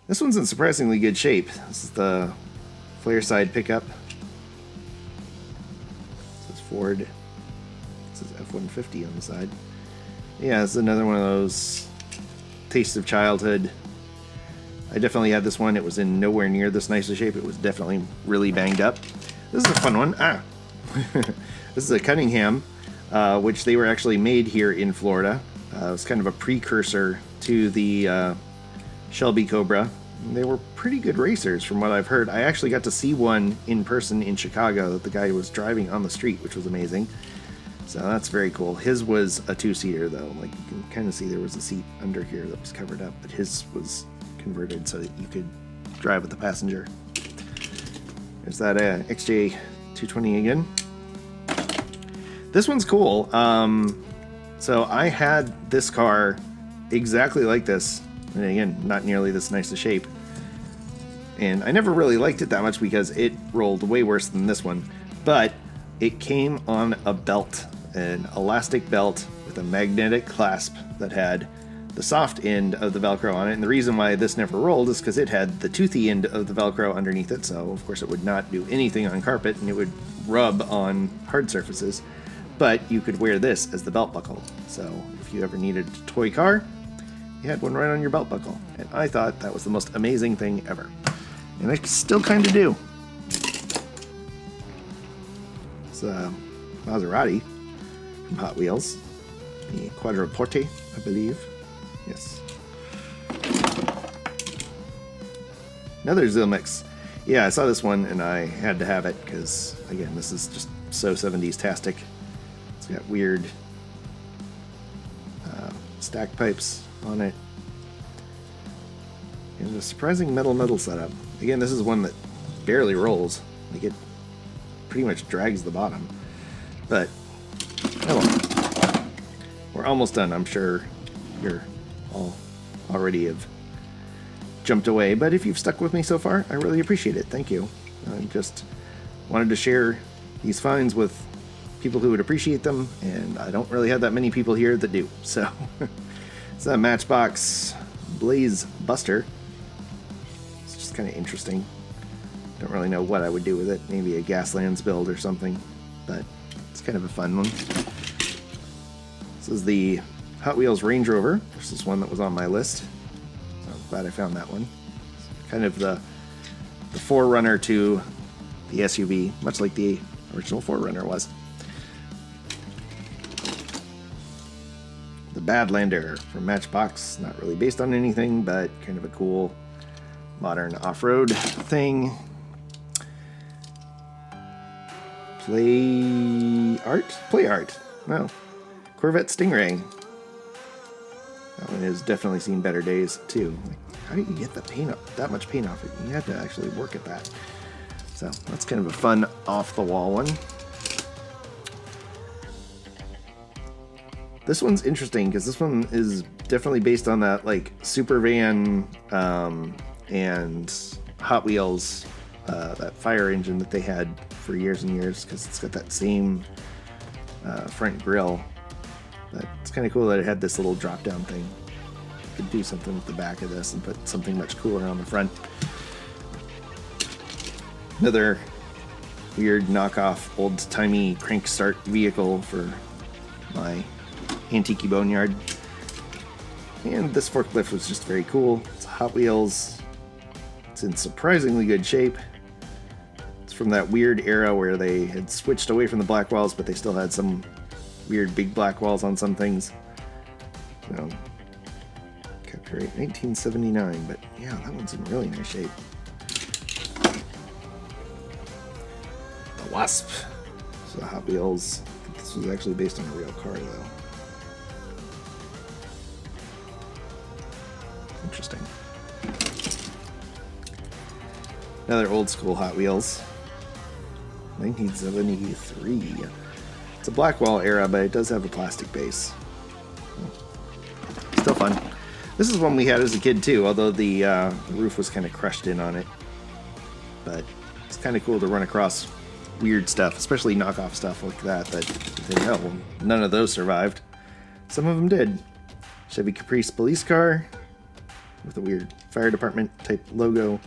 This one's in surprisingly good shape. This is the flare side pickup. This is Ford. This is F-150 on the side. Yeah, this is another one of those tastes of childhood. I definitely had this one. It was in nowhere near this nice a shape. It was definitely really banged up. This is a fun one. This is a Cunningham, which they were actually made here in Florida. It was kind of a precursor to the Shelby Cobra. They were pretty good racers from what I've heard. I actually got to see one in person in Chicago that the guy was driving on the street, which was amazing. So that's very cool. His was a two-seater though. Like you can kind of see there was a seat under here that was covered up, but his was converted so that you could drive with the passenger. There's that XJ220 again. This one's cool. So I had this car exactly like this. And again, not nearly this nice a shape. And I never really liked it that much because it rolled way worse than this one. But it came on a belt, an elastic belt with a magnetic clasp that had the soft end of the Velcro on it. And the reason why this never rolled is because it had the toothy end of the Velcro underneath it. So of course it would not do anything on carpet and it would rub on hard surfaces. But you could wear this as the belt buckle. So if you ever needed a toy car, you had one right on your belt buckle. And I thought that was the most amazing thing ever. And I still kind of do. It's a Maserati from Hot Wheels. The Quadriporte, I believe. Yes. Another Zylmex. Yeah, I saw this one and I had to have it because, again, this is just so 70s-tastic. It's got weird stack pipes on it. And a surprising metal setup. Again, this is one that barely rolls. Like, it pretty much drags the bottom. But, oh well. We're almost done. I'm sure you're all already have jumped away. But if you've stuck with me so far, I really appreciate it. Thank you. I just wanted to share these finds with people who would appreciate them, and I don't really have that many people here that do. So, it's a Matchbox Blaze Buster. It's just kind of interesting. Don't really know what I would do with it. Maybe a Gaslands build or something, but it's kind of a fun one. This is the Hot Wheels Range Rover. This is one that was on my list. So I'm glad I found that one. It's kind of the forerunner to the SUV, much like the original Forerunner was. The Badlander from Matchbox. Not really based on anything, but kind of a cool modern off-road thing. Play art. No. Corvette Stingray. That one has definitely seen better days too. Like, how do you get the paint up, that much paint off it? You have to actually work at that. So that's kind of a fun off-the-wall one. This one's interesting because this one is definitely based on that like Super Van and Hot Wheels, that fire engine that they had for years and years, because it's got that same front grille. But it's kind of cool that it had this little drop-down thing. You could do something with the back of this and put something much cooler on the front. Another weird knockoff old-timey crank start vehicle for my antique boneyard. And this forklift was just very cool. It's Hot Wheels. It's in surprisingly good shape. It's from that weird era where they had switched away from the black walls, but they still had some weird big black walls on some things. So, copyright 1979, but yeah, that one's in really nice shape. The Wasp. So Hot Wheels. I think this was actually based on a real car, though. Interesting. Another old school Hot Wheels. 1973. It's a blackwall era, but it does have a plastic base. Still fun. This is one we had as a kid too, although the roof was kind of crushed in on it. But it's kind of cool to run across weird stuff, especially knockoff stuff like that, that you think, oh, well, none of those survived. Some of them did. Chevy Caprice police car. with a weird fire department type logo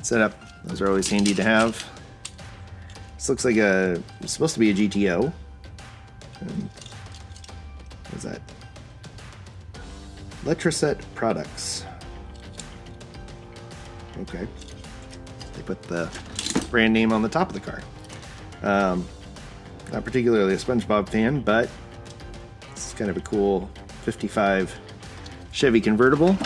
setup. Those are always handy to have. This looks like it's supposed to be a GTO. And what is that? Letraset Products. Okay. They put the brand name on the top of the car. Not particularly a SpongeBob fan, but it's kind of a cool 55 Chevy convertible.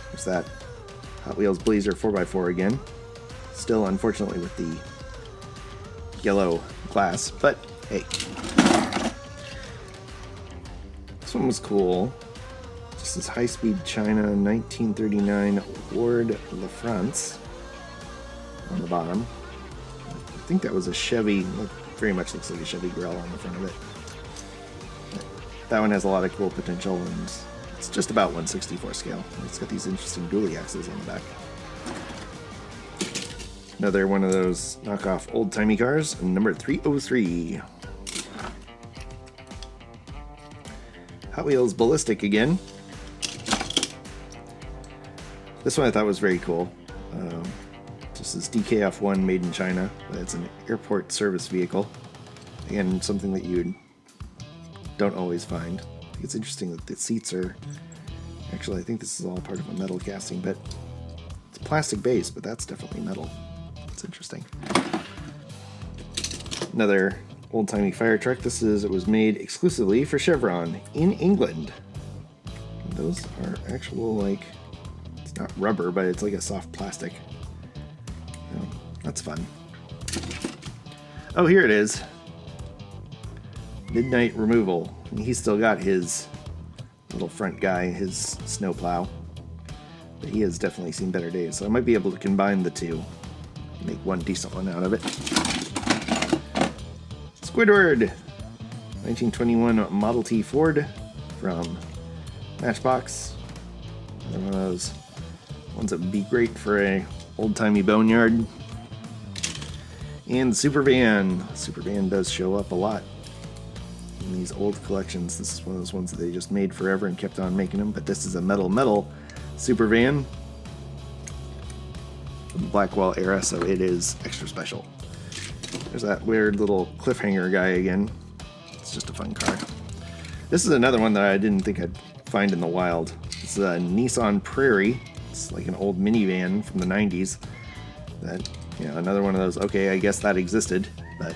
There's that Hot Wheels Blazer 4x4 again. Still, unfortunately, with the yellow glass, but hey. This one was cool. This is High Speed China 1939 Ward LaFrance on the bottom. I think that was a Chevy. Very much looks like a Chevy grill on the front of it. But that one has a lot of cool potential, and it's just about 1/64 scale. It's got these interesting dually axles on the back. Another one of those knockoff old-timey cars, number 303. Hot Wheels Ballistic again. This one I thought was very cool. This is DKF1 made in China. It's an airport service vehicle. Again, something that you don't always find. I think it's interesting that the seats are... Actually, I think this is all part of a metal casting, but it's plastic base, but that's definitely metal. It's interesting. Another old-timey fire truck. It was made exclusively for Chevron in England. And those are actual, like... It's not rubber, but it's like a soft plastic. That's fun. Oh, here it is. Midnight Removal. And he's still got his little front guy, his snowplow. But he has definitely seen better days, so I might be able to combine the two. Make one decent one out of it. Squidward! 1921 Model T Ford from Matchbox. Another one of those ones that would be great for a old-timey boneyard. And Supervan. Supervan does show up a lot in these old collections. This is one of those ones that they just made forever and kept on making them, but this is a metal Supervan from the Blackwall era, so it is extra special. There's that weird little cliffhanger guy again. It's just a fun car. This is another one that I didn't think I'd find in the wild. It's a Nissan Prairie. It's like an old minivan from the 90s. That, another one of those, okay, I guess that existed, but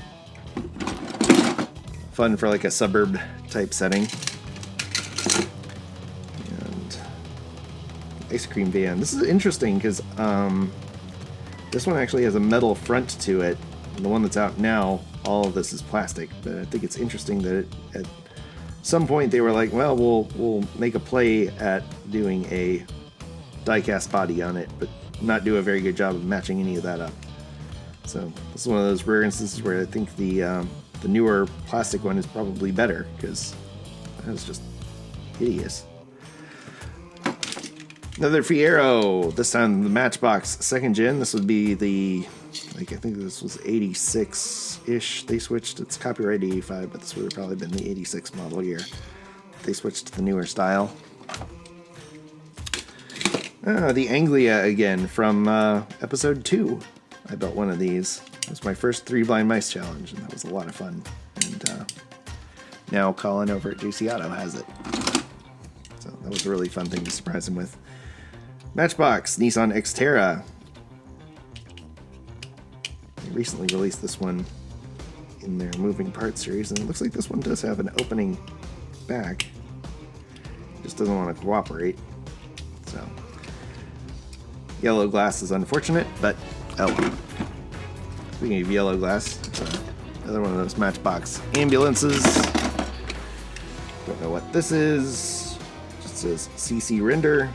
fun for like a suburb type setting. And ice cream van. This is interesting because this one actually has a metal front to it. And the one that's out now, all of this is plastic, but I think it's interesting that at some point they were like, well, we'll make a play at doing a die-cast body on it, but not do a very good job of matching any of that up. So this is one of those rare instances where I think the newer plastic one is probably better, because that was just hideous. Another Fiero, this time the Matchbox 2nd gen. This would be the, I think this was 86-ish. They switched, it's copyright 85, but this would have probably been the 86 model year. They switched to the newer style. The Anglia again from episode 2. I built one of these. It was my first 3 blind mice challenge, and that was a lot of fun. And now Colin over at JC Auto has it. So that was a really fun thing to surprise him with. Matchbox, Nissan Xterra. They recently released this one in their moving parts series, and it looks like this one does have an opening back. It just doesn't want to cooperate. So, yellow glass is unfortunate, but oh well. Speaking of yellow glass, it's another one of those Matchbox ambulances. Don't know what this is. It just says CC Render.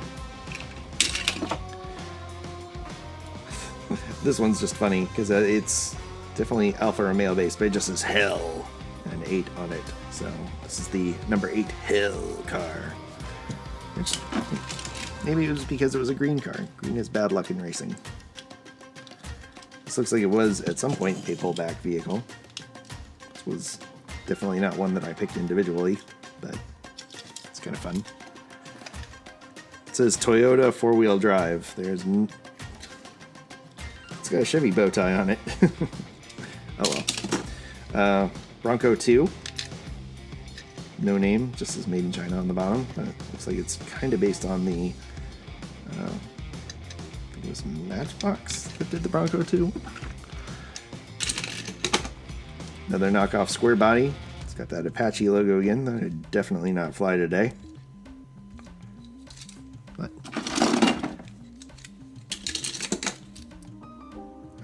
This one's just funny because it's definitely Alfa Romeo based, but it just says Hell and an 8 on it. So this is the number 8 Hell car. Which, maybe it was because it was a green car. Green is bad luck in racing. This looks like it was at some point a pullback vehicle. This was definitely not one that I picked individually, but It's kind of fun. It says Toyota 4-wheel drive. It's got a Chevy bow tie on it. Oh well. Bronco 2. No name, just says made in China on the bottom. But it looks like it's kind of based on the, I think it was Matchbox that did the Bronco 2. Another knockoff square body. It's got that Apache logo again. That would definitely not fly today. But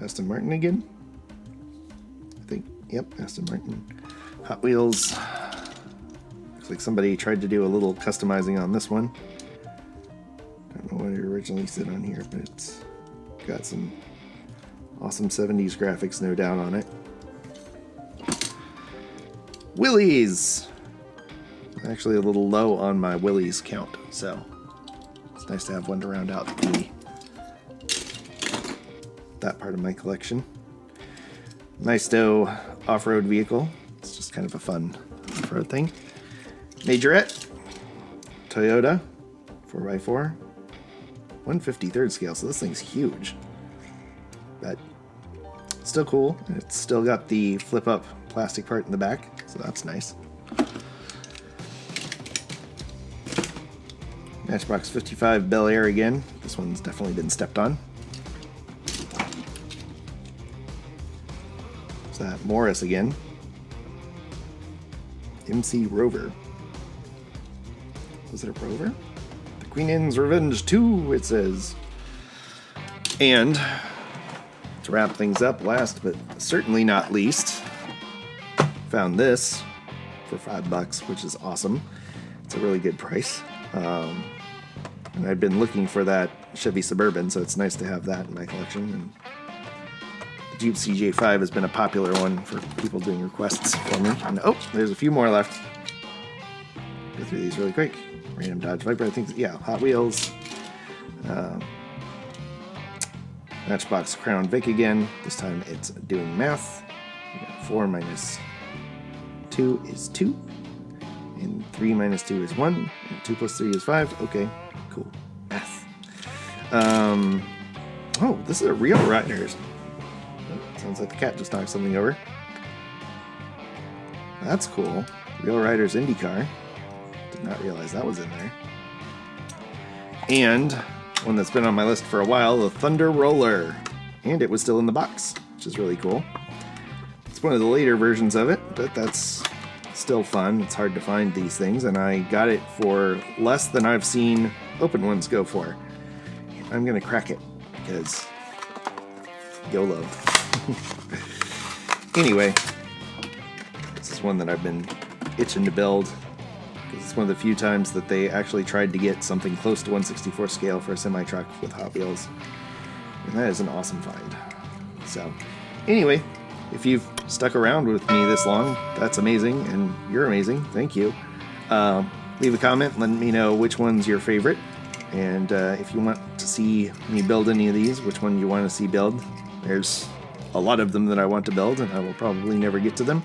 Aston Martin again. I think, yep, Aston Martin. Hot Wheels. Looks like somebody tried to do a little customizing on this one. Don't know what it originally said on here, but it's got some awesome 70s graphics, no doubt, on it. Willys! Actually a little low on my Willys count, so it's nice to have one to round out that part of my collection. Maisto off-road vehicle. It's just kind of a fun off-road thing. Majorette Toyota 4x4. 153rd scale, so this thing's huge. But still cool. It's still got the flip-up plastic part in the back, so that's nice. Matchbox 55 Bel Air again. This one's definitely been stepped on. Is that Morris again? MC Rover. Was it a Rover? The Queen Anne's Revenge 2, it says. And to wrap things up, last but certainly not least, found this for $5, which is awesome. It's a really good price. And I've been looking for that Chevy Suburban, so it's nice to have that in my collection. And the Jeep CJ5 has been a popular one for people doing requests for me. And oh, there's a few more left. Go through these really quick. Random Dodge Viper, I think, yeah, Hot Wheels. Matchbox Crown Vic again. This time it's doing math. 4 minus 2 is 2. And 3 minus 2 is 1. And 2 plus 3 is 5. Okay, cool. Math. Oh, this is a Real Riders. Oh, sounds like the cat just knocked something over. That's cool. Real Riders IndyCar. Did not realize that was in there. And one that's been on my list for a while, the Thunder Roller. And it was still in the box, which is really cool. It's one of the later versions of it, but that's still fun. It's hard to find these things, and I got it for less than I've seen open ones go for. I'm gonna crack it, because YOLO. Anyway, this is one that I've been itching to build. It's one of the few times that they actually tried to get something close to 1/64 scale for a semi-truck with Hot Wheels. And that is an awesome find. So, anyway, if you've stuck around with me this long, that's amazing, and you're amazing. Thank you. Leave a comment, let me know which one's your favorite. And if you want to see me build any of these, which one you want to see build. There's a lot of them that I want to build, and I will probably never get to them.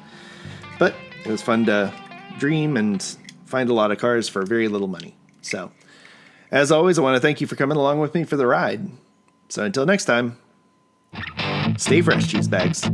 But it was fun to dream and find a lot of cars for very little money. So, as always, I want to thank you for coming along with me for the ride. So until next time, stay fresh, cheese bags.